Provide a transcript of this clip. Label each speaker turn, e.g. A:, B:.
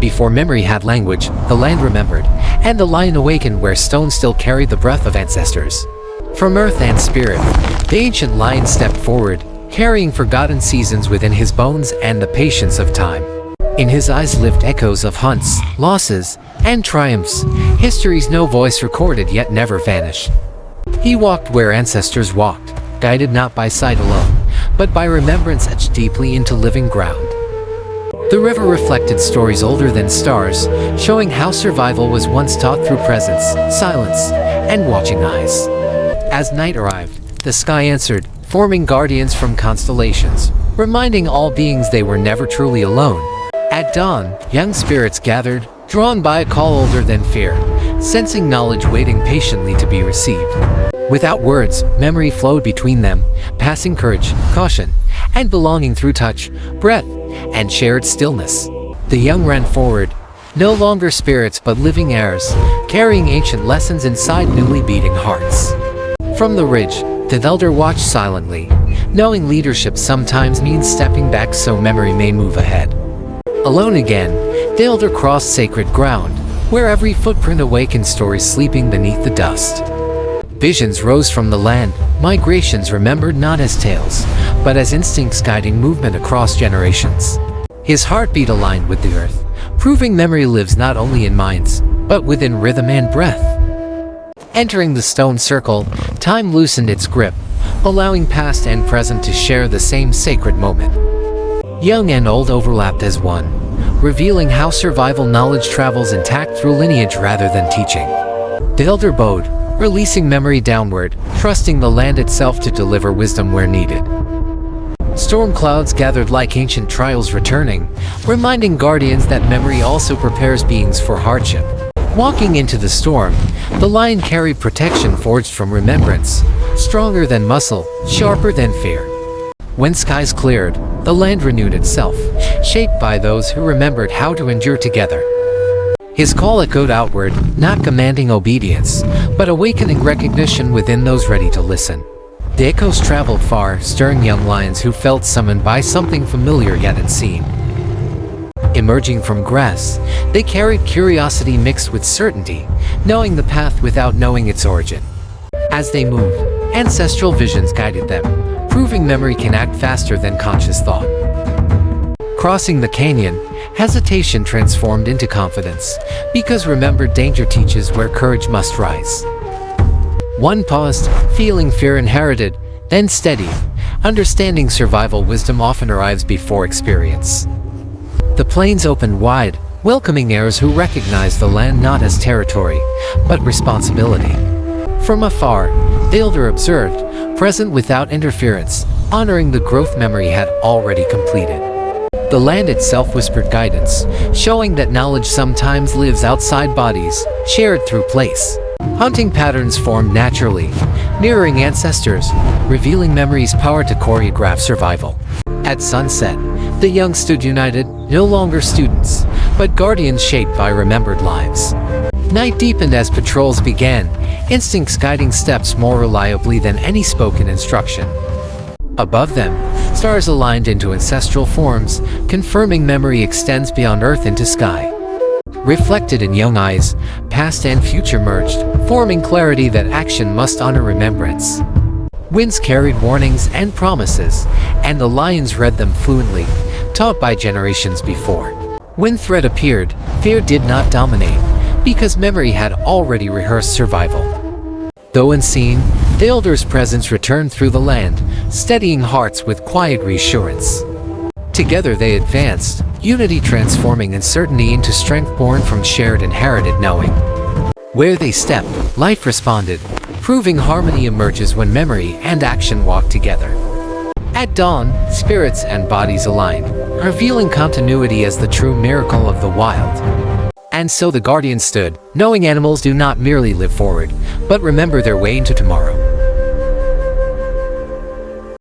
A: Before memory had language, the land remembered, and the lion awakened where stones still carried the breath of ancestors. From earth and spirit, the ancient lion stepped forward, carrying forgotten seasons within his bones and the patience of time. In his eyes lived echoes of hunts, losses, and triumphs, histories no voice recorded yet never vanished. He walked where ancestors walked, guided not by sight alone, but by remembrance etched deeply into living ground. The river reflected stories older than stars, showing how survival was once taught through presence, silence, and watching eyes. As night arrived, the sky answered, forming guardians from constellations, reminding all beings they were never truly alone. At dawn, young spirits gathered, drawn by a call older than fear, sensing knowledge waiting patiently to be received. Without words, memory flowed between them, passing courage, caution, and belonging through touch, breath, and shared stillness. The young ran forward, no longer spirits but living heirs, carrying ancient lessons inside newly beating hearts. From the ridge, the elder watched silently, knowing leadership sometimes means stepping back so memory may move ahead. Alone again, the elder crossed sacred ground, where every footprint awakened stories sleeping beneath the dust. Visions rose from the land, migrations remembered not as tales, but as instincts guiding movement across generations. His heartbeat aligned with the earth, proving memory lives not only in minds, but within rhythm and breath. Entering the stone circle, time loosened its grip, allowing past and present to share the same sacred moment. Young and old overlapped as one, revealing how survival knowledge travels intact through lineage rather than teaching. The elder bowed, releasing memory downward, trusting the land itself to deliver wisdom where needed. Storm clouds gathered like ancient trials returning, reminding guardians that memory also prepares beings for hardship. Walking into the storm, the lion carried protection forged from remembrance, stronger than muscle, sharper than fear. When skies cleared, the land renewed itself, shaped by those who remembered how to endure together. His call echoed outward, not commanding obedience, but awakening recognition within those ready to listen. The echoes traveled far, stirring young lions who felt summoned by something familiar yet unseen. Emerging from grass, they carried curiosity mixed with certainty, knowing the path without knowing its origin. As they moved, ancestral visions guided them, proving memory can act faster than conscious thought. Crossing the canyon, hesitation transformed into confidence, because remembered danger teaches where courage must rise. One paused, feeling fear inherited, then steadied, understanding survival wisdom often arrives before experience. The plains opened wide, welcoming heirs who recognized the land not as territory, but responsibility. From afar, the elder observed, present without interference, honoring the growth memory had already completed. The land itself whispered guidance, showing that knowledge sometimes lives outside bodies, shared through place. Hunting patterns formed naturally, mirroring ancestors, revealing memory's power to choreograph survival. At sunset, the young stood united, no longer students, but guardians shaped by remembered lives. Night deepened as patrols began, instincts guiding steps more reliably than any spoken instruction. Above them, stars aligned into ancestral forms, confirming memory extends beyond earth into sky. Reflected in young eyes, past and future merged, forming clarity that action must honor remembrance. Winds carried warnings and promises, and the lions read them fluently, taught by generations before. When threat appeared, fear did not dominate, because memory had already rehearsed survival. Though unseen, the elder's presence returned through the land, steadying hearts with quiet reassurance. Together they advanced, unity transforming uncertainty into strength born from shared inherited knowing. Where they stepped, life responded, proving harmony emerges when memory and action walk together. At dawn, spirits and bodies aligned, revealing continuity as the true miracle of the wild. And so the guardian stood, knowing animals do not merely live forward, but remember their way into tomorrow.